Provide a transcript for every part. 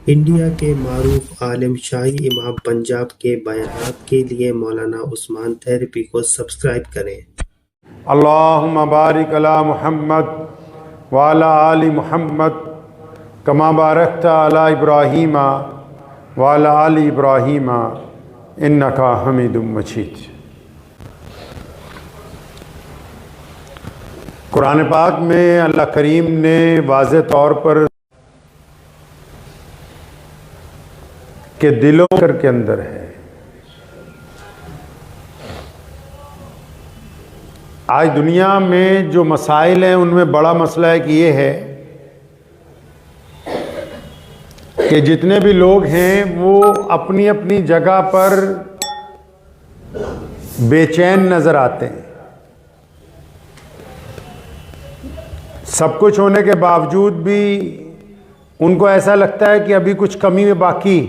India के मारूफ आलिम शाही इमाम पंजाब के बयानात के लिए मौलाना उस्मान थेरेपी को सब्सक्राइब करें। अल्लाहुम्मा बारिक अला मुहम्मद व अला आलि मुहम्मद कमा बारकता अला इब्राहीमा व अला आलि इब्राहीमा इन्नका हमीदुम मजीद। कुरान पाक में अल्लाह करीम ने वाज़े तौर पर के दिलों के अंदर है। आज दुनिया में जो मसाइल हैं उनमें बड़ा मसला एक ये है कि जितने भी लोग हैं वो अपनी अपनी जगह पर बेचैन नज़र आते हैं। सब कुछ होने के बावजूद भी उनको ऐसा लगता है कि अभी कुछ कमी में बाकी।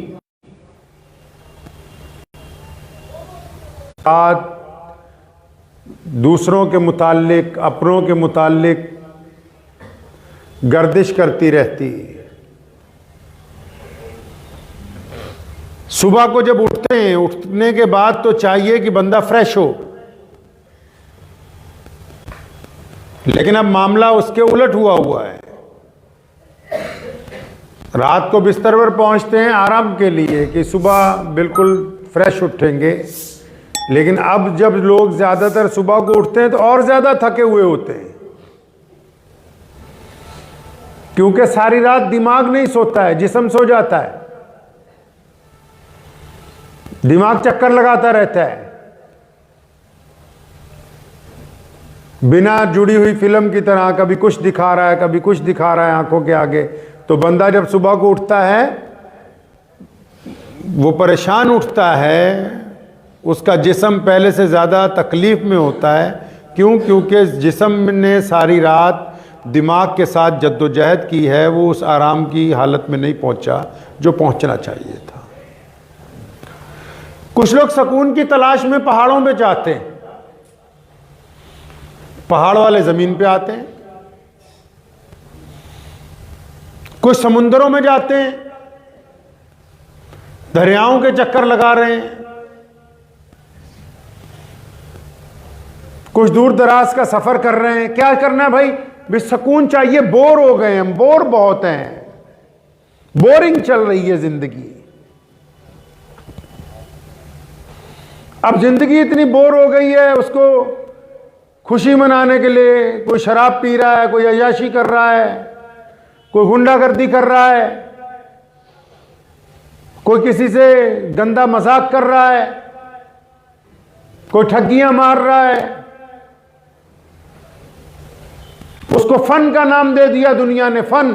बात दूसरों के मुताल्लिक, अपनों के मुताल्लिक गर्दिश करती रहती। सुबह को जब उठते हैं, उठने के बाद तो चाहिए कि बंदा फ्रेश हो, लेकिन अब मामला उसके उलट हुआ है। रात को बिस्तर पर पहुंचते हैं आराम के लिए कि सुबह बिल्कुल फ्रेश उठेंगे, लेकिन अब जब लोग ज़्यादातर सुबह को उठते हैं तो और ज़्यादा थके हुए होते हैं, क्योंकि सारी रात दिमाग नहीं सोता है, जिस्म सो जाता है। दिमाग चक्कर लगाता रहता है, बिना जुड़ी हुई फिल्म की तरह कभी कुछ दिखा रहा है, कभी कुछ दिखा रहा है आंखों के आगे। तो बंदा जब सुबह को उठता है वो परेशान उठता है, उसका जिस्म पहले से ज़्यादा तकलीफ़ में होता है। क्यों? क्योंकि जिस्म ने सारी रात दिमाग के साथ जद्दोजहद की है, वो उस आराम की हालत में नहीं पहुंचा जो पहुंचना चाहिए था। कुछ लोग सुकून की तलाश में पहाड़ों पे जाते हैं, पहाड़ वाले ज़मीन पे आते हैं। कुछ समुंदरों में जाते हैं, दरियाओं के चक्कर लगा रहे हैं। कुछ दूर दराज का सफर कर रहे हैं। क्या करना है भाई? भी सुकून चाहिए, बोर हो गए हम, बोर बहुत हैं, बोरिंग चल रही है जिंदगी। अब जिंदगी इतनी बोर हो गई है, उसको खुशी मनाने के लिए कोई शराब पी रहा है, कोई अय्याशी कर रहा है, कोई गुंडागर्दी कर रहा है, कोई किसी से गंदा मजाक कर रहा है, कोई ठगियां मार रहा है। उसको फन का नाम दे दिया दुनिया ने, फन।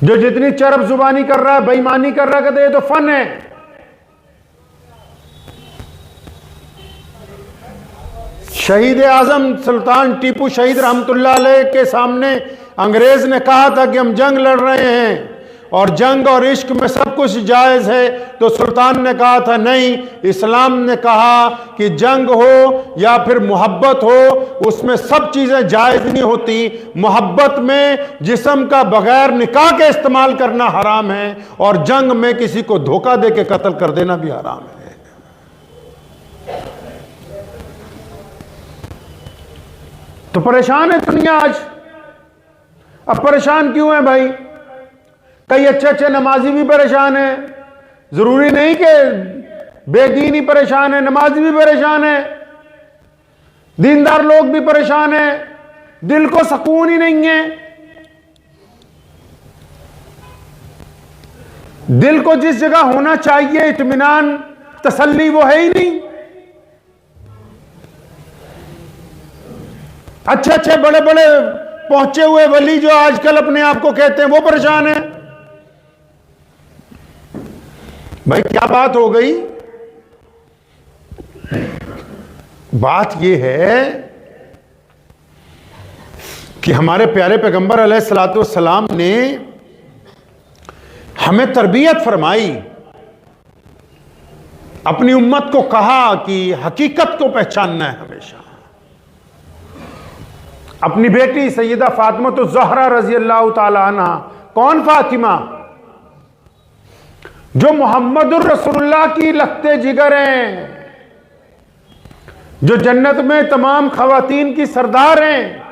जो जितनी चरब जुबानी कर रहा है, बेईमानी कर रहा है, कहते ये तो फन है। शहीद आजम सुल्तान टीपू शहीद रहमतुल्लाह अलैह के सामने अंग्रेज ने कहा था कि हम जंग लड़ रहे हैं और जंग और इश्क में सब कुछ जायज़ है, तो सुल्तान ने कहा था नहीं, इस्लाम ने कहा कि जंग हो या फिर मोहब्बत हो, उसमें सब चीज़ें जायज़ नहीं होती। मोहब्बत में जिस्म का बगैर निकाह के इस्तेमाल करना हराम है, और जंग में किसी को धोखा दे के कत्ल कर देना भी हराम है। तो परेशान है दुनिया आज। अब परेशान क्यों है भाई? कई अच्छे अच्छे नमाजी भी परेशान है। जरूरी नहीं कि बेदीन ही परेशान है, नमाजी भी परेशान है, दीनदार लोग भी परेशान है। दिल को सुकून ही नहीं है। दिल को जिस जगह होना चाहिए इत्मीनान, तसल्ली, वो है ही नहीं। अच्छे अच्छे बड़े बड़े पहुंचे हुए वली जो आजकल अपने आप को कहते हैं, वो परेशान है। भाई क्या बात हो गई? बात यह है कि हमारे प्यारे पैगंबर अलैहिस्सलातु वस्सलाम ने हमें तरबियत फरमाई, अपनी उम्मत को कहा कि हकीकत को पहचानना है हमेशा। अपनी बेटी सैयदा फातिमा तो ज़हरा रजी अल्लाह ताला अन्हा। कौन फातिमा? जो मोहम्मदुर रसूलुल्लाह की लखते जिगर हैं, जो जन्नत में तमाम खवातीन की सरदार हैं।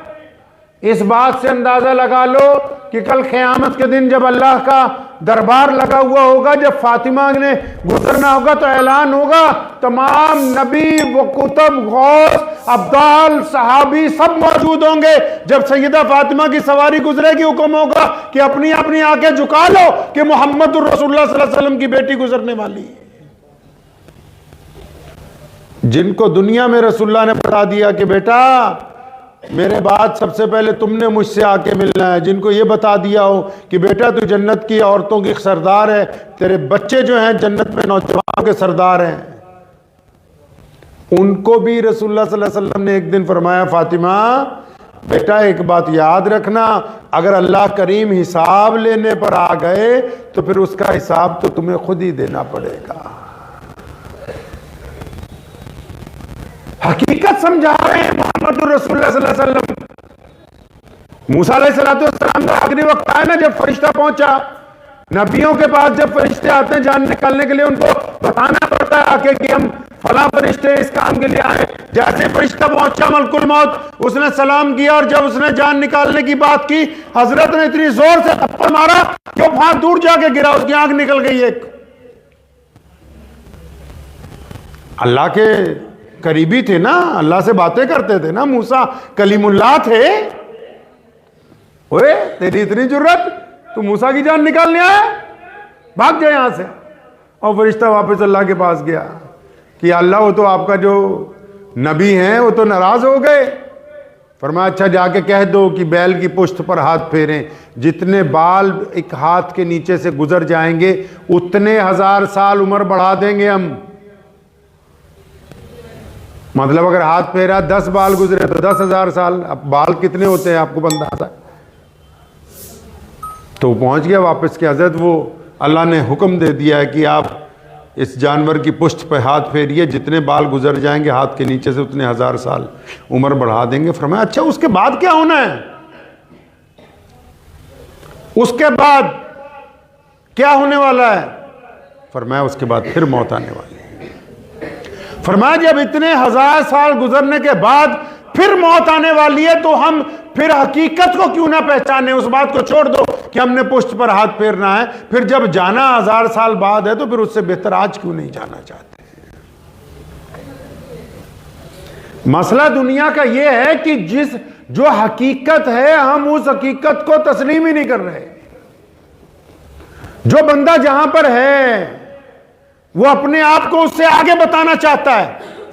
इस बात से अंदाजा लगा लो कि कल क़यामत के दिन जब अल्लाह का दरबार लगा हुआ होगा, जब फातिमा ने गुजरना होगा तो ऐलान होगा, तमाम नबी व कुतुब गौस अब्दाल सहाबी सब मौजूद होंगे। जब सैयदा फातिमा की सवारी गुजरेगी, हुक्म होगा कि अपनी अपनी आंखें झुका लो कि मोहम्मद रसूलुल्लाह सल्लल्लाहु अलैहि वसल्लम की बेटी गुजरने वाली है। जिनको दुनिया में रसूलुल्लाह ने बता दिया कि बेटा मेरे बाद सबसे पहले तुमने मुझसे आके मिलना है, जिनको ये बता दिया हो कि बेटा तू जन्नत की औरतों की सरदार है, तेरे बच्चे जो हैं जन्नत में नौजवानों के सरदार हैं, उनको भी रसूलुल्लाह सल्लल्लाहु अलैहि वसल्लम ने एक दिन फरमाया, फातिमा बेटा एक बात याद रखना, अगर अल्लाह करीम हिसाब लेने पर आ गए तो फिर उसका हिसाब तो तुम्हें खुद ही देना पड़ेगा। हकीकत समझा रहे हैं मोहम्मद रसूलुल्लाह सल्लल्लाहु अलैहि वसल्लम। मूसा अलैहिस्सलाम का आखिरी वक्त आया ना, जब फरिश्ता पहुंचा, नबियों के पास जब फरिश्ते आते हैं जान निकालने के लिए, उनको बताना पड़ता है आके कि हम फला फरिश्ते इस काम के लिए आए। जैसे फरिश्ता पहुंचा मलकुल मौत, उसने सलाम किया और जब उसने जान निकालने की बात की, हजरत ने इतनी जोर से थप्पड़ मारा कि वो वहां दूर जाके गिरा, उसकी आंख निकल गई एक। अल्लाह के करीबी थे ना, अल्लाह से बातें करते थे ना, मूसा कलीमुल्लाह थे। ओए तेरी इतनी जुर्रत, तू मूसा की जान निकालने आया, भाग जाए यहां से। और फरिश्ता वापस अल्लाह के पास गया कि अल्लाह वो तो आपका जो नबी हैं वो तो नाराज हो गए। फरमाया अच्छा जाके कह दो कि बैल की पुश्त पर हाथ फेरें, जितने बाल एक हाथ के नीचे से गुजर जाएंगे उतने 1000 साल उम्र बढ़ा देंगे हम। मतलब अगर हाथ फेरा 10 बाल गुजरे तो 10,000 साल। अब बाल कितने होते हैं आपको अंदाजा? तो पहुंच गया वापस कि हजरत वो अल्लाह ने हुक्म दे दिया है कि आप इस जानवर की पुश्त पे हाथ फेरिए, जितने बाल गुजर जाएंगे हाथ के नीचे से उतने 1000 साल उम्र बढ़ा देंगे। फरमाया अच्छा उसके बाद क्या होना है? उसके बाद क्या होने वाला है? फरमाया उसके बाद फिर मौत आने वाली है। फरमाया जब इतने 1000 साल गुजरने के बाद फिर मौत आने वाली है तो हम फिर हकीकत को क्यों ना पहचाने? उस बात को छोड़ दो कि हमने पुश्त पर हाथ फेरना है, फिर जब जाना 1000 साल बाद है तो फिर उससे बेहतर आज क्यों नहीं जाना चाहते? मसला दुनिया का यह है कि जो हकीकत है हम उस हकीकत को तस्लीम ही नहीं कर रहे। जो बंदा जहां पर है वो अपने आप को उससे आगे बताना चाहता है,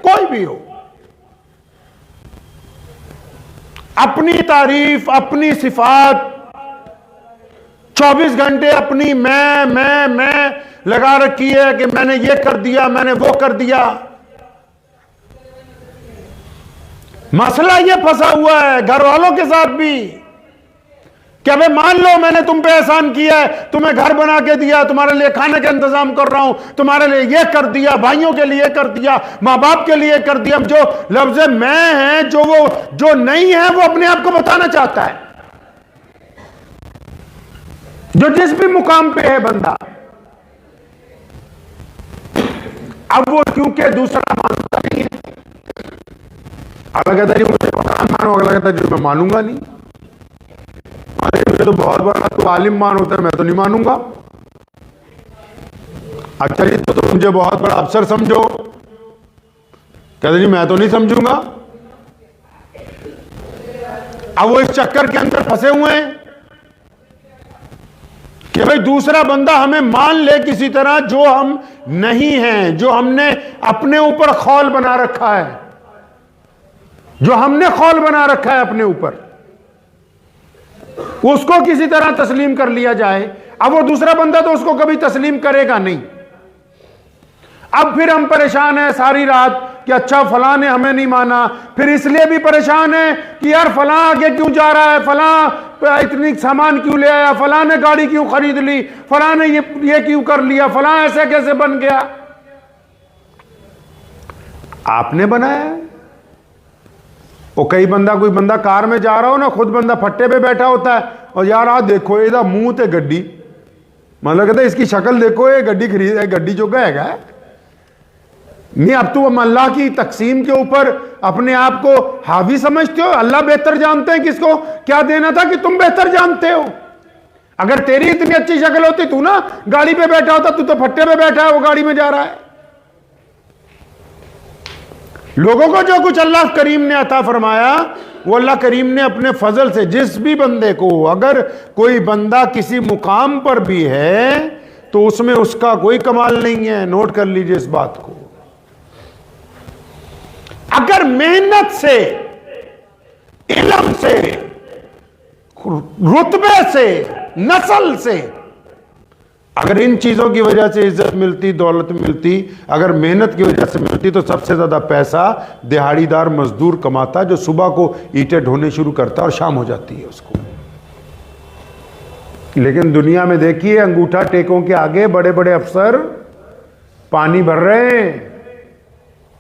कोई भी हो, अपनी तारीफ अपनी सिफात 24 घंटे अपनी मैं लगा रखी है कि मैंने ये कर दिया, मैंने वो कर दिया। मसला ये फंसा हुआ है घर वालों के साथ भी कि अबे मान लो मैंने तुम पे एहसान किया है, तुम्हें घर बना के दिया, तुम्हारे लिए खाने का इंतजाम कर रहा हूं, तुम्हारे लिए ये कर दिया, भाइयों के लिए कर दिया, मां बाप के लिए कर दिया। जो लफ्ज मैं है जो नहीं है वो अपने आप को बताना चाहता है, जो जिस भी मुकाम पे है बंदा। अब वो क्योंकि दूसरा मानता नहीं है, अगला कहता है मुझे मकान मानो, अगला कहता है मैं मानूंगा नहीं, मुझे तो बहुत बड़ा तो आलिम मान होता है, मैं तो नहीं मानूंगा। अच्छा जी तो मुझे बहुत बड़ा अफसर समझो, कहते जी मैं तो नहीं समझूंगा। अब वो इस चक्कर के अंदर फंसे हुए हैं कि भाई दूसरा बंदा हमें मान ले किसी तरह, जो हम नहीं हैं, जो हमने अपने ऊपर खौल बना रखा है, जो हमने खौल बना रखा है अपने ऊपर, उसको किसी तरह तस्लीम कर लिया जाए। अब वो दूसरा बंदा तो उसको कभी तस्लीम करेगा नहीं। अब फिर हम परेशान हैं सारी रात कि अच्छा फलां ने हमें नहीं माना, फिर इसलिए भी परेशान है कि यार फलां आगे क्यों जा रहा है, फलां इतनी सामान क्यों ले आया, फलां ने गाड़ी क्यों खरीद ली, फलां ने ये क्यों कर लिया, फलां ऐसे कैसे बन गया। आपने बनाया है, और कई बंदा, कोई बंदा कार में जा रहा हो ना, खुद बंदा फट्टे पे बैठा होता है और यार आ देखो ਇਹਦਾ ਮੂੰਹ ਤੇ ਗੱਡੀ, मतलब कहता है इसकी शक्ल देखो, ये गड्डी खरीद है, गड्डी जो गएगा नहीं। अब तुम अल्लाह की तकसीम के ऊपर अपने आप को हावी समझते हो। अल्लाह बेहतर जानते हैं किसको क्या देना था, कि तुम बेहतर जानते हो। अगर तेरी इतनी अच्छी शक्ल होती, तू ना गाड़ी पे बैठा होता, तू तो फट्टे पे बैठा है, वो गाड़ी में जा रहा है। लोगों को जो कुछ अल्लाह करीम ने अता फरमाया, वो अल्लाह करीम ने अपने फजल से जिस भी बंदे को, अगर कोई बंदा किसी मुकाम पर भी है तो उसमें उसका कोई कमाल नहीं है। नोट कर लीजिए इस बात को। अगर मेहनत से, इल्म से, रुतबे से, नस्ल से, अगर इन चीजों की वजह से इज्जत मिलती, दौलत मिलती, अगर मेहनत की वजह से मिलती, तो सबसे ज्यादा पैसा दिहाड़ीदार मजदूर कमाता, जो सुबह को ईंटें ढोने शुरू करता और शाम हो जाती है उसको। लेकिन दुनिया में देखिए, अंगूठा टेकों के आगे बड़े बड़े अफसर पानी भर रहे हैं,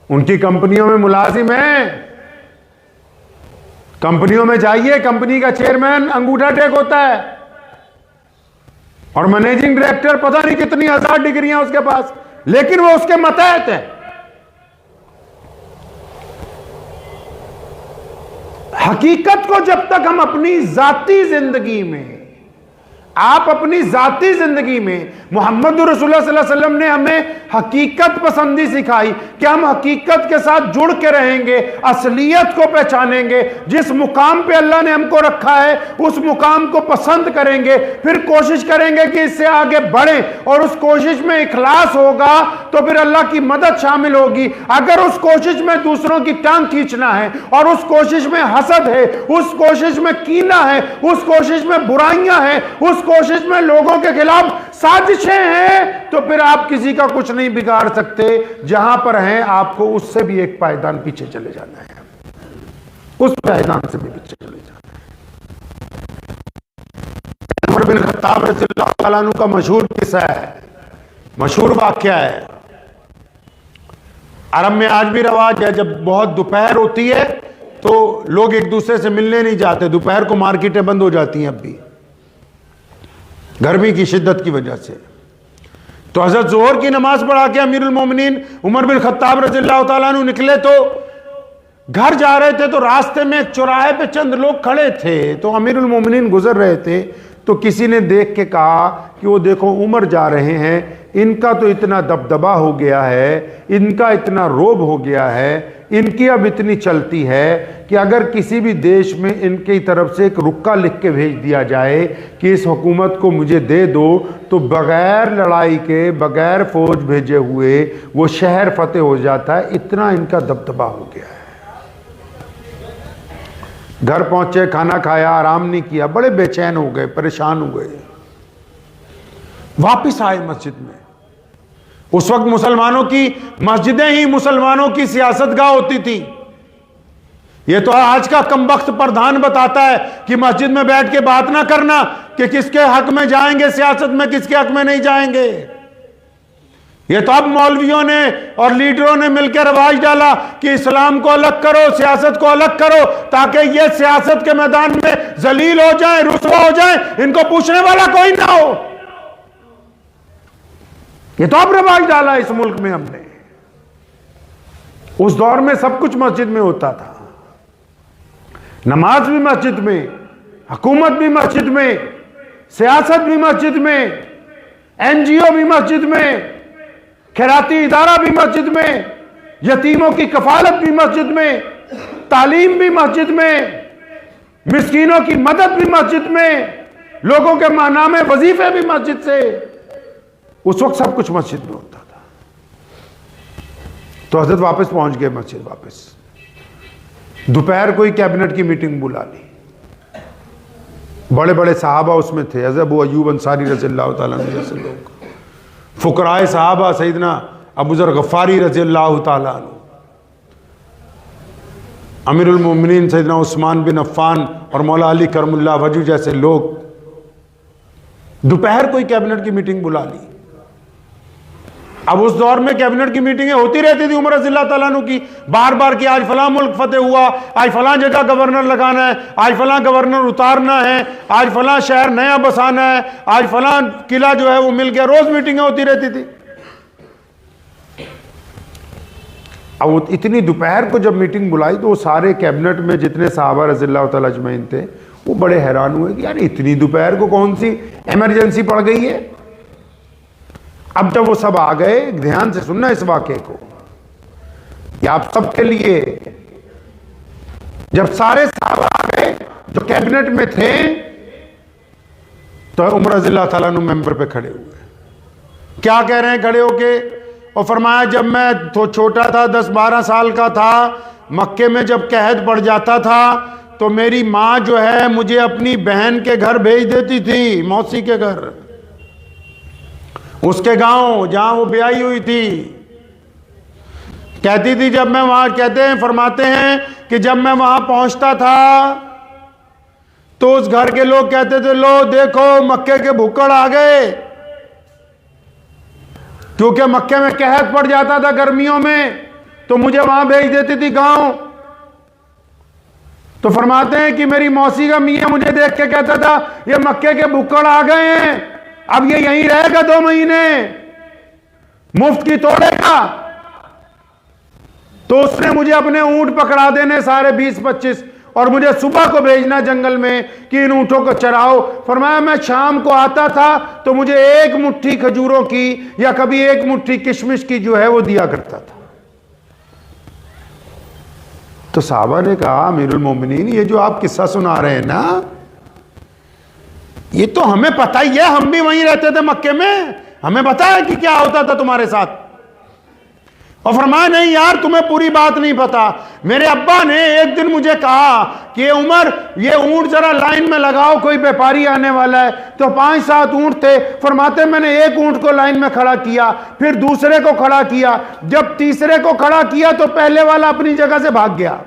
उनकी कंपनियों में मुलाजिम हैं। कंपनियों में जाइए, कंपनी का चेयरमैन अंगूठा टेक होता है और मैनेजिंग डायरेक्टर पता नहीं कितनी 1000 डिग्रियां उसके पास, लेकिन वो उसके मतहत है। हकीकत को जब तक हम अपनी जाती जिंदगी में, आप अपनी जाती जिंदगी में, मोहम्मद रसूलुल्लाह सल्लल्लाहु अलैहि वसल्लम ने हमें हकीकत पसंदी सिखाई कि हम हकीकत के साथ जुड़ के रहेंगे, असलियत को पहचानेंगे, जिस मुकाम पे अल्लाह ने हमको रखा है उस मुकाम को पसंद करेंगे, फिर कोशिश करेंगे कि इससे आगे बढ़ें, और उस कोशिश में इखलास होगा तो फिर अल्लाह की मदद शामिल होगी। अगर उस कोशिश में दूसरों की टांग खींचना है, और उस कोशिश में हसद है, उस कोशिश में कीना है, उस कोशिश में बुराइयां हैं, उस कोशिश में लोगों के खिलाफ साजिशें हैं, तो फिर आप किसी का कुछ नहीं बिगाड़ सकते। जहां पर हैं आपको उससे भी एक पायदान पीछे चले जाना है, उस पायदान से भी पीछे चले जाना है। उमर बिन खत्ताब रज़ियल्लाहु तआला अन्हु का मशहूर किस्सा है, मशहूर वाकया है। अरब में आज भी रवाज है, जब बहुत दोपहर होती है तो लोग एक दूसरे से मिलने नहीं जाते। दोपहर को मार्केटें बंद हो जाती हैं अब भी, गर्मी की शिद्दत की वजह से। तो हज़रत ज़ोहर की नमाज पढ़ा के अमीरुल मोमिनीन उमर बिन खत्ताब रज़ियल्लाहु तआला अन्हु निकले, तो घर जा रहे थे, तो रास्ते में एक चौराहे पे चंद लोग खड़े थे। तो अमीरुल मोमिनीन गुजर रहे थे, तो किसी ने देख के कहा कि वो देखो उमर जा रहे हैं, इनका तो इतना दबदबा हो गया है, इनका इतना रोब हो गया है, इनकी अब इतनी चलती है कि अगर किसी भी देश में इनकी तरफ से एक रुक्का लिख के भेज दिया जाए कि इस हुकूमत को मुझे दे दो, तो बगैर लड़ाई के, बगैर फौज भेजे हुए वो शहर फतेह हो जाता है। इतना इनका दबदबा हो गया है। घर पहुंचे, खाना खाया, आराम नहीं किया, बड़े बेचैन हो गए, परेशान हो गए। वापिस आए मस्जिद में। उस वक्त मुसलमानों की मस्जिदें ही मुसलमानों की सियासतगाह होती थी। ये तो आज का कमबख्त प्रधान बताता है कि मस्जिद में बैठ के बात ना करना कि किसके हक में जाएंगे सियासत में, किसके हक में नहीं जाएंगे। ये तो अब मौलवियों ने और लीडरों ने मिलकर रवाज डाला कि इस्लाम को अलग करो, सियासत को अलग करो, ताकि ये सियासत के मैदान में जलील हो जाए, रुसवा हो जाए, इनको पूछने वाला कोई ना हो। ये तो अब रवाज डाला इस मुल्क में हमने। उस दौर में सब कुछ मस्जिद में होता था, नमाज भी मस्जिद में, हुकूमत भी मस्जिद में, सियासत भी मस्जिद में, एनजीओ भी मस्जिद में, खैराती इदारा भी मस्जिद में, यतीमों की कफालत भी मस्जिद में, तालीम भी मस्जिद में, मिस्कीनों की मदद भी मस्जिद में, लोगों के माहनामे वजीफे भी मस्जिद से। उस वक्त सब कुछ मस्जिद में होता था। तो हजरत वापस पहुंच गए मस्जिद। वापस दोपहर को ही कैबिनेट की मीटिंग बुला ली। बड़े बड़े सहाबा उसमें थे, हज़रत अबू अय्यूब अंसारी रज़ियल्लाहु ताला अन्हु जैसे लोग, फुकराए सहाबा सैयदना अबू ज़र गफ़ारी रज़ियल्लाहु ताला अन्हु, अमीरुल मोमिनीन सैयदना उस्मान बिन अफ़्फ़ान और मौला अली करमुल्लाह वजह जैसे लोग। दोपहर को ही कैबिनेट की मीटिंग बुला ली। अब उस दौर में कैबिनेट की मीटिंगें होती रहती थी उमर रज़ियल्लाहु ताला अन्हु की, बार बार कि आज फलां मुल्क फतेह हुआ, आज फलां जगह गवर्नर लगाना है, आज फलां गवर्नर उतारना है, आज फलां शहर नया बसाना है, आज फलां किला जो है वो मिल गया, रोज मीटिंगें होती रहती थी। अब इतनी दोपहर को जब मीटिंग बुलाई तो वो सारे कैबिनेट में जितने सहाबा रज़ियल्लाहु ताला अजमईन थे वो बड़े हैरान हुए कि यार इतनी दोपहर को कौन सी इमरजेंसी पड़ गई है। अब जब वो सब आ गए, ध्यान से सुनना इस वाक़े को, ये आप सबके लिए, जब सारे सहाबा आ गए जो कैबिनेट में थे तो उमर रज़ियल्लाहु ताला अन्हु मेंबर पे खड़े हुए। क्या कह रहे हैं खड़े होके? और फरमाया जब मैं तो छोटा था, 10-12 साल का था, मक्के में जब कहत पड़ जाता था तो मेरी माँ जो है मुझे अपनी बहन के घर भेज देती थी, मौसी के घर, उसके गांव जहां वो ब्याही हुई थी। कहती थी जब मैं वहां, कहते हैं फरमाते हैं कि जब मैं वहां पहुंचता था तो उस घर के लोग कहते थे लो देखो मक्के के भुक्कड़ आ गए, क्योंकि मक्के में कहत पड़ जाता था गर्मियों में, तो मुझे वहां भेज देती थी गांव। तो फरमाते हैं कि मेरी मौसी का मियां मुझे देख के कहता था ये मक्के के भुक्कड़ आ गए हैं, अब ये यहीं रहेगा 2 महीने, मुफ्त की तोड़ेगा। तो उसने मुझे अपने ऊंट पकड़ा देने सारे 20-25 और मुझे सुबह को भेजना जंगल में कि इन ऊंटों को चराओ। फरमाया मैं शाम को आता था तो मुझे 1 मुट्ठी खजूरों की या कभी 1 मुट्ठी किशमिश की जो है वो दिया करता था। तो साहबा ने कहा अमीरुल मोमिनीन ये जो आप किस्सा सुना रहे हैं ना, ये तो हमें पता ही है, हम भी वहीं रहते थे मक्के में, हमें पता है कि क्या होता था तुम्हारे साथ। और फरमाया नहीं यार तुम्हें पूरी बात नहीं पता। मेरे अब्बा ने एक दिन मुझे कहा कि उमर ये ऊंट जरा लाइन में लगाओ, कोई व्यापारी आने वाला है। तो 5-7 ऊंट थे। फरमाते मैंने एक ऊंट को लाइन में खड़ा किया, फिर दूसरे को खड़ा किया, जब तीसरे को खड़ा किया तो पहले वाला अपनी जगह से भाग गया।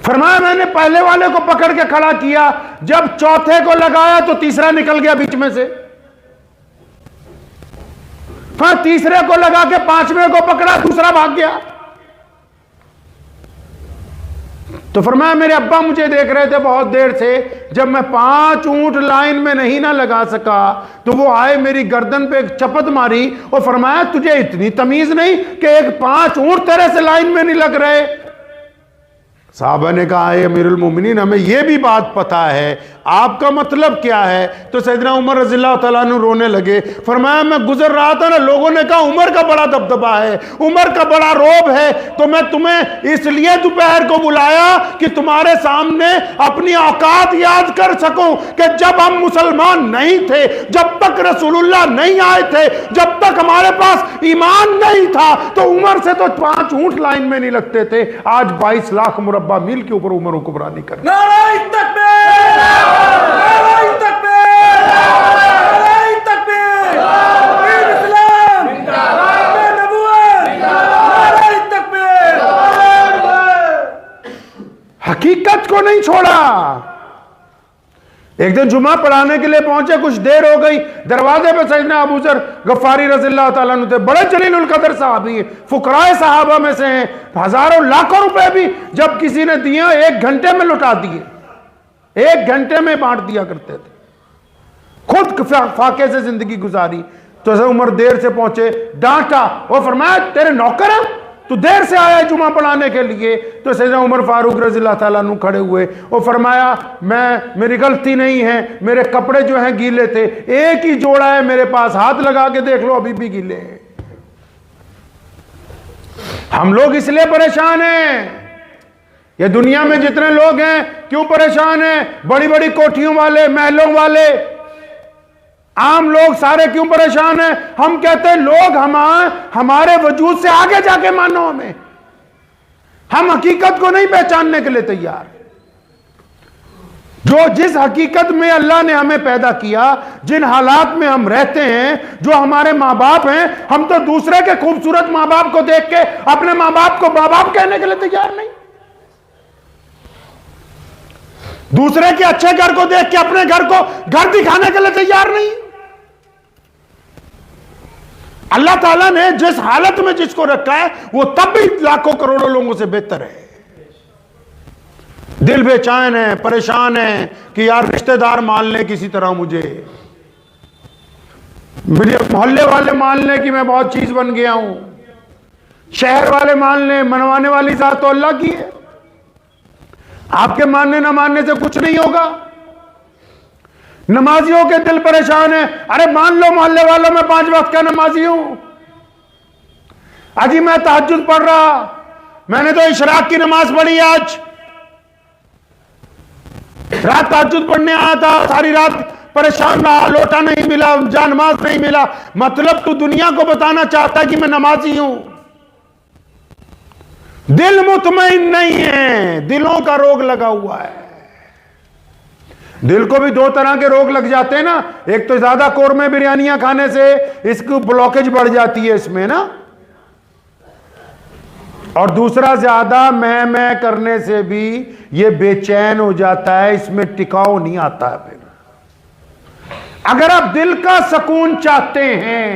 फरमाया मैंने पहले वाले को पकड़ के खड़ा किया, जब चौथे को लगाया तो तीसरा निकल गया बीच में से, फिर तीसरे को लगा के 5वें को पकड़ा, दूसरा भाग गया। तो फरमाया मेरे अब्बा मुझे देख रहे थे बहुत देर से, जब मैं 5 ऊंट लाइन में नहीं ना लगा सका तो वो आए मेरी गर्दन पे एक चपत मारी और फरमाया तुझे इतनी तमीज नहीं कि एक 5 ऊंट तेरे से लाइन में नहीं लग रहे। साहबा ने कहा अमीरुल मोमिनीन हमें यह भी बात पता है, आपका मतलब क्या है? तो सैयदना उमर रज़ियल्लाहु ताला अन्हु रोने लगे। फरमाया मैं गुजर रहा था ना, लोगों ने कहा उमर का बड़ा दबदबा है, उमर का बड़ा रोब है, तो मैं तुम्हें इसलिए दोपहर को बुलाया कि तुम्हारे सामने अपनी औकात याद कर सकूं कि जब हम मुसलमान नहीं थे, जब तक रसूलुल्लाह नहीं आए थे, जब तक हमारे पास ईमान नहीं था, तो उमर से तो 5 ऊंट लाइन में नहीं लगते थे। आज 22 लाख मुरब्बा मील के ऊपर उमर हुक्मरान नहीं कर। नारे तकबीर, नारे तकबीर, नारे तकबीर, दीन इस्लाम, नारे नबूवत, नारे तकबीर। हकीकत को नहीं छोड़ा। एक दिन जुमा पढ़ाने के लिए पहुंचे, कुछ देर हो गई, दरवाजे पे सैयदना अबू ज़र गफ्फारी रज़ियल्लाहु ताला अन्हु थे, बड़े जलीलुल कदर साहबी, फुकराए सहाबा में से हैं, हजारों लाखों रुपए भी जब किसी ने दिए 1 घंटे में लुटा दिए, 1 घंटे में बांट दिया करते थे, खुद फाके से जिंदगी गुजारी। तो उमर देर से पहुंचे, डांटा और फरमाया तेरे नौकर हैं, तू देर से आया जुमा पढ़ाने के लिए। तो सैयदना उमर फारूक रज़ियल्लाहु ताला अन्हु खड़े हुए और फरमाया मेरी गलती नहीं है, मेरे कपड़े जो हैं गीले थे, एक ही जोड़ा है मेरे पास, हाथ लगा के देख लो अभी भी गीले हैं। हम लोग इसलिए परेशान हैं, ये दुनिया में जितने लोग हैं क्यों परेशान हैं? बड़ी बड़ी कोठियों वाले, महलों वाले, आम लोग सारे क्यों परेशान हैं? हम कहते हैं लोग हमारे वजूद से आगे जाके मानो हमें, हम हकीकत को नहीं पहचानने के लिए तैयार। जो जिस हकीकत में अल्लाह ने हमें पैदा किया, जिन हालात में हम रहते हैं, जो हमारे माँ बाप हैं, हम तो दूसरे के खूबसूरत माँ बाप को देख के अपने माँ बाप को माँ बाप कहने के लिए तैयार नहीं, दूसरे के अच्छे घर को देख के अपने घर को घर दिखाने के लिए तैयार नहीं। अल्लाह ताला ने जिस हालत में जिसको रखा है वो तब भी लाखों करोड़ों लोगों से बेहतर है। दिल बेचैन है, परेशान है कि यार रिश्तेदार मान ले किसी तरह, मुझे मेरे मोहल्ले वाले मान ले कि मैं बहुत चीज बन गया हूं, शहर वाले मान ले, मनवाने वाली जात तो अल्लाह की है। आपके मानने ना मानने से कुछ नहीं होगा। नमाजियों के दिल परेशान है, अरे मान लो मोहल्ले वालों में 5 वक्त का नमाजी हूं, अजी मैं तहज्जुद पढ़ रहा, मैंने तो इशराक की नमाज पढ़ी, आज रात तहज्जुद पढ़ने आया था, सारी रात परेशान रहा, लोटा नहीं मिला, जानमाज नहीं मिला। मतलब तू दुनिया को बताना चाहता है कि मैं नमाजी हूं। दिल मुतमईन नहीं है, दिलों का रोग लगा हुआ है। दिल को भी 2 तरह के रोग लग जाते हैं ना, एक तो ज्यादा कौरमे बिरयानियां खाने से इसकी ब्लॉकेज बढ़ जाती है इसमें ना, और दूसरा ज्यादा मैं करने से भी ये बेचैन हो जाता है, इसमें टिकाव नहीं आता है। फिर अगर आप दिल का सुकून चाहते हैं,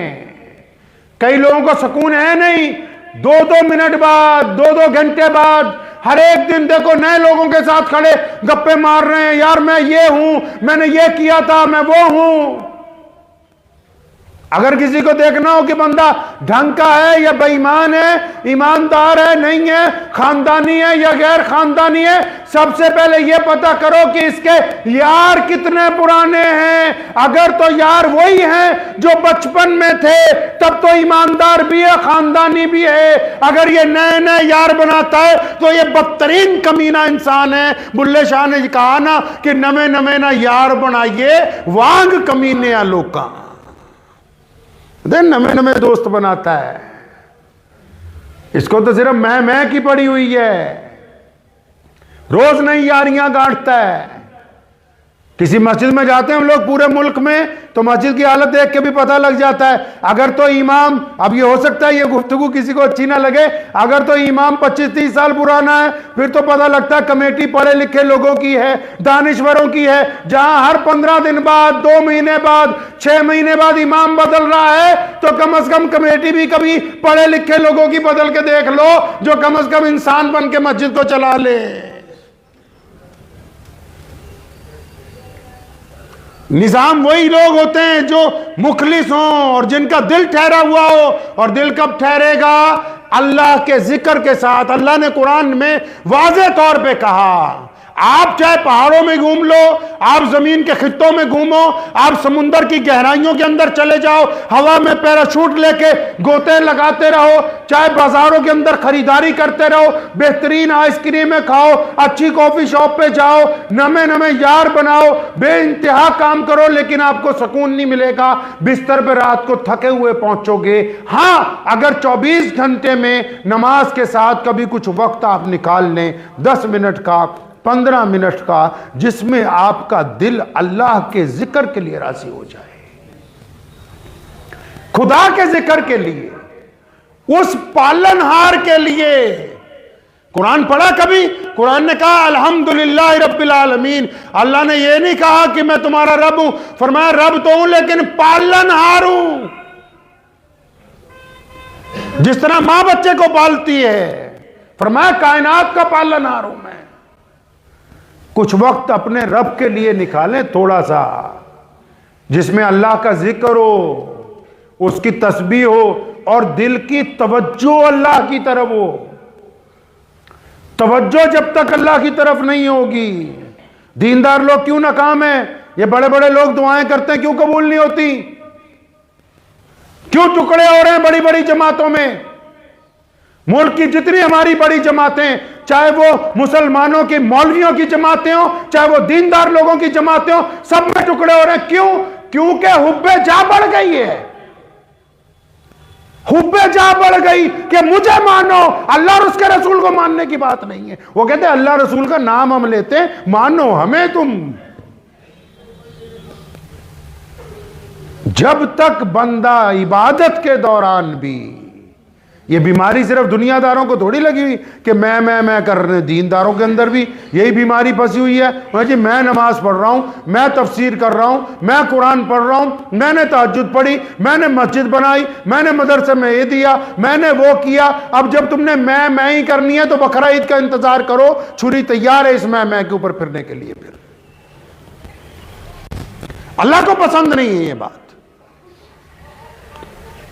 कई लोगों को सुकून है नहीं, 2-2 मिनट बाद, 2-2 घंटे बाद, हर एक दिन देखो नए लोगों के साथ खड़े गप्पे मार रहे हैं, यार मैं ये हूं, मैंने ये किया था, मैं वो हूं। अगर किसी को देखना हो कि बंदा ढंग का है या बेईमान है, ईमानदार है नहीं है, खानदानी है या गैर खानदानी है, सबसे पहले यह पता करो कि इसके यार कितने पुराने हैं। अगर तो यार वही हैं जो बचपन में थे, तब तो ईमानदार भी है, खानदानी भी है। अगर ये नए नए यार बनाता है तो ये बदतरीन कमीना इंसान है। बुल्ले शाह ने कहा ना कि नवे नवे ना यार बनाइए, वांग कमीने आ लोका, नवे नवे दोस्त बनाता है। इसको तो सिर्फ मैं की पड़ी हुई है, रोज नई यारियां गांठता है। किसी मस्जिद में जाते हैं हम लोग पूरे मुल्क में, तो मस्जिद की हालत देख के भी पता लग जाता है। अगर तो इमाम, अब ये हो सकता है ये गुफ्तगू किसी को अच्छी ना लगे, अगर तो इमाम 25-30 साल पुराना है, फिर तो पता लगता है कमेटी पढ़े लिखे लोगों की है, दानिश्वरों की है। जहां हर 15 दिन बाद, 2 महीने बाद, 6 महीने बाद इमाम बदल रहा है, तो कम से कम कमेटी भी कभी पढ़े लिखे लोगों की बदल के देख लो, जो कम से कम इंसान बन के मस्जिद को चला ले। निजाम वही लोग होते हैं जो मुखलिस हों और जिनका दिल ठहरा हुआ हो। और दिल कब ठहरेगा? अल्लाह के जिक्र के साथ। अल्लाह ने कुरान में वाज़े तौर पे कहा, आप चाहे पहाड़ों में घूम लो, आप जमीन के खित्तों में घूमो, आप समुंदर की गहराइयों के अंदर चले जाओ, हवा में पैराशूट लेके गोते लगाते रहो, चाहे बाजारों के अंदर खरीदारी करते रहो, बेहतरीन आइसक्रीमें खाओ, अच्छी कॉफी शॉप पे जाओ, नमे नमे यार बनाओ, बेइंतहा काम करो, लेकिन आपको सुकून नहीं मिलेगा। बिस्तर पे रात को थके हुए पहुंचोगे। हाँ, अगर 24 घंटे में नमाज के साथ कभी कुछ वक्त आप निकाल लें, 10 मिनट का, 15 मिनट का, जिसमें आपका दिल अल्लाह के जिक्र के लिए राजी हो जाए, खुदा के जिक्र के लिए, उस पालनहार के लिए। कुरान पढ़ा कभी? कुरान ने कहा अल्हम्दुलिल्लाह रब्बिल आलमीन। अल्लाह ने यह नहीं कहा कि मैं तुम्हारा रब हूं, फरमाया रब तो हूं लेकिन पालनहार हूं। जिस तरह मां बच्चे को पालती है, फरमाया कायनात का पालनहार हूं मैं। कुछ वक्त अपने रब के लिए निकालें, थोड़ा सा, जिसमें अल्लाह का जिक्र हो, उसकी तस्बीह हो और दिल की तवज्जो अल्लाह की तरफ हो। तवज्जो जब तक अल्लाह की तरफ नहीं होगी, दीनदार लोग क्यों नाकाम है? ये बड़े बड़े लोग दुआएं करते हैं, क्यों कबूल नहीं होती? क्यों टुकड़े हो रहे हैं बड़ी बड़ी जमातों में? मुल्क की जितनी हमारी बड़ी जमातें, चाहे वो मुसलमानों की मौलवियों की जमातें हो, चाहे वो दीनदार लोगों की जमातें हो, सब में टुकड़े हो रहे हैं। क्यों? क्योंकि हुब्बे जा बढ़ गई है। हुब्बे जा बढ़ गई कि मुझे मानो, अल्लाह और उसके रसूल को मानने की बात नहीं है। वो कहते हैं अल्लाह रसूल का नाम हम लेते हैं, मानो हमें तुम। जब तक बंदा इबादत के दौरान भी ये बीमारी सिर्फ दुनियादारों को थोड़ी लगी हुई कि मैं कर रहे हैं, दीनदारों के अंदर भी यही बीमारी फंसी हुई है। जी मैं नमाज पढ़ रहा हूँ, मैं तफसीर कर रहा हूँ, मैं कुरान पढ़ रहा हूँ, मैंने तहज्जुद पढ़ी, मैंने मस्जिद बनाई, मैंने मदरसे में ये दिया, मैंने वो किया। अब जब तुमने मैं ही करनी है तो बकरा ईद का इंतजार करो, छुरी तैयार है इस मैं के ऊपर फिरने के लिए। फिर अल्लाह को पसंद नहीं है ये बात।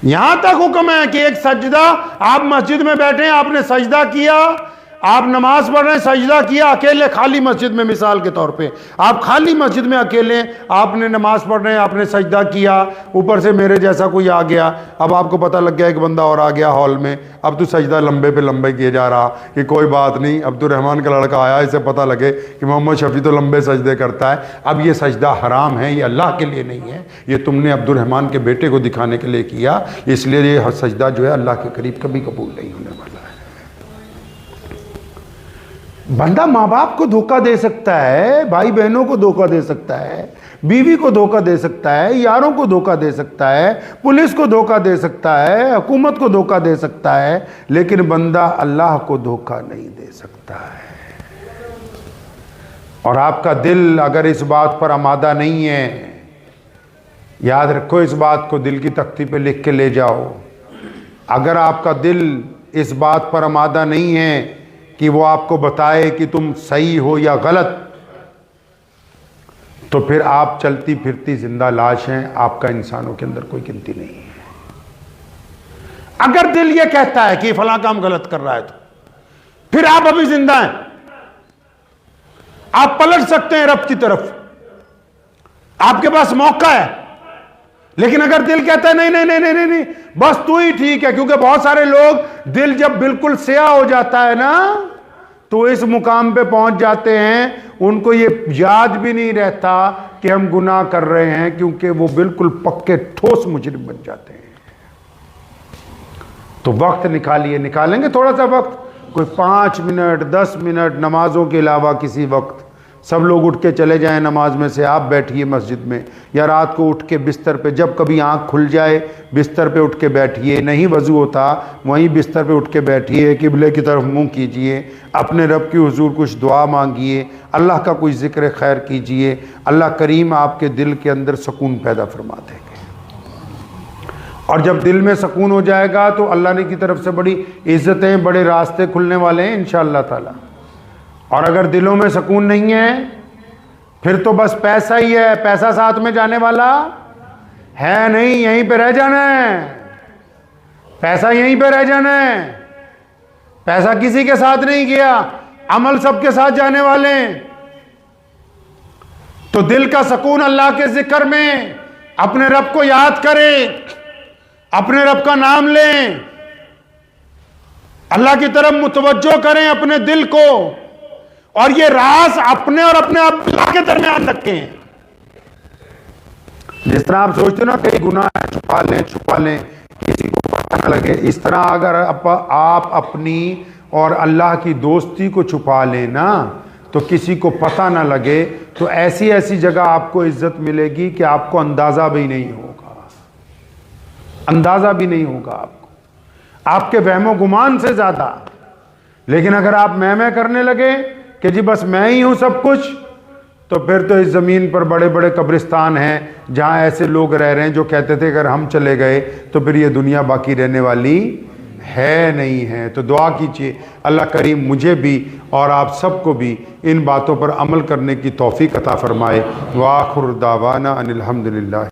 यहां तक हुक्म है कि एक सजदा, आप मस्जिद में बैठे हैं, आपने सजदा किया, आप नमाज पढ़ रहे हैं, सजदा किया अकेले खाली मस्जिद में, मिसाल के तौर पे आप खाली मस्जिद में अकेले, आपने नमाज पढ़ रहे हैं, आपने सजदा किया, ऊपर से मेरे जैसा कोई आ गया, अब आपको पता लग गया एक बंदा और आ गया हॉल में, अब तो सजदा लंबे पे लंबे किए जा रहा कि कोई बात नहीं, अब्दुल रहमान का लड़का आया, इसे पता लगे कि मोहम्मद शफी तो लंबे सजदे करता है। अब ये सजदा हराम है, ये अल्लाह के लिए नहीं है, ये तुमने अब्दुल रहमान के बेटे को दिखाने के लिए किया, इसलिए ये सजदा जो है अल्लाह के करीब कभी कबूल नहीं होने वाला है। बंदा माँ बाप को धोखा दे सकता है, भाई बहनों को धोखा दे सकता है, बीवी को धोखा दे सकता है, यारों को धोखा दे सकता है, पुलिस को धोखा दे सकता है, हुकूमत को धोखा दे सकता है, लेकिन बंदा अल्लाह को धोखा नहीं दे सकता है। और आपका दिल अगर इस बात पर आमादा नहीं है, याद रखो, इस बात को दिल की तख्ती पे लिख के ले जाओ, अगर आपका दिल इस बात पर आमादा नहीं है कि वो आपको बताए कि तुम सही हो या गलत, तो फिर आप चलती फिरती जिंदा लाश हैं, आपका इंसानों के अंदर कोई गिनती नहीं है। अगर दिल ये कहता है कि फलां काम गलत कर रहा है, तो फिर आप अभी जिंदा हैं, आप पलट सकते हैं रब की तरफ, आपके पास मौका है। लेकिन अगर दिल कहता है नहीं नहीं नहीं नहीं नहीं, बस तू ही ठीक है, क्योंकि बहुत सारे लोग दिल जब बिल्कुल स्याह हो जाता है ना, तो इस मुकाम पे पहुंच जाते हैं, उनको ये याद भी नहीं रहता कि हम गुनाह कर रहे हैं, क्योंकि वो बिल्कुल पक्के ठोस मुजरिम बन जाते हैं। तो वक्त निकालिए, निकालेंगे थोड़ा सा वक्त, कोई 5 मिनट 10 मिनट नमाजों के अलावा किसी वक्त सब लोग उठ के चले जाएं नमाज में से, आप बैठिए मस्जिद में, या रात को उठ के बिस्तर पे, जब कभी आंख खुल जाए बिस्तर पे उठ के बैठिए, नहीं वज़ू होता वहीं बिस्तर पे उठ के बैठिए, किबले की तरफ मुंह कीजिए, अपने रब की हुजूर कुछ दुआ मांगिए, अल्लाह का कुछ ज़िक्र खैर कीजिए, अल्लाह करीम आपके दिल के अंदर सुकून पैदा फरमा देंगे। और जब दिल में सुकून हो जाएगा तो अल्लाह ने की तरफ से बड़ी इज़्ज़तें, बड़े रास्ते खुलने वाले हैं इंशाअल्लाह ताला। और अगर दिलों में सुकून नहीं है, फिर तो बस पैसा ही है, पैसा साथ में जाने वाला है नहीं, यहीं पे रह जाना है, पैसा यहीं पे रह जाना है, पैसा किसी के साथ नहीं गया, अमल सबके साथ जाने वाले हैं। तो दिल का सुकून अल्लाह के जिक्र में, अपने रब को याद करें, अपने रब का नाम लें, अल्लाह की तरफ मुतवज्जो करें अपने दिल को, और ये राज अपने और अपने अल्लाह के दरमियान रखें। जिस तरह आप सोचते हो ना कई गुनाह है, छुपा लें किसी को पता न लगे, इस तरह अगर आप अपनी और अल्लाह की दोस्ती को छुपा लें ना, तो किसी को पता ना लगे, तो ऐसी ऐसी जगह आपको इज्जत मिलेगी कि आपको अंदाजा भी नहीं होगा, अंदाजा भी नहीं होगा आपको, आपके वहमो गुमान से ज्यादा। लेकिन अगर आप मैं करने लगे कि जी बस मैं ही हूं सब कुछ, तो फिर तो इस ज़मीन पर बड़े बड़े कब्रिस्तान हैं जहां ऐसे लोग रह रहे हैं जो कहते थे अगर हम चले गए तो फिर ये दुनिया बाकी रहने वाली है नहीं है। तो दुआ कीजिए अल्लाह करीम मुझे भी और आप सबको भी इन बातों पर अमल करने की तौफीक अता फरमाए। व आखिर दावाना अनिल हम्दुलिल्लाह।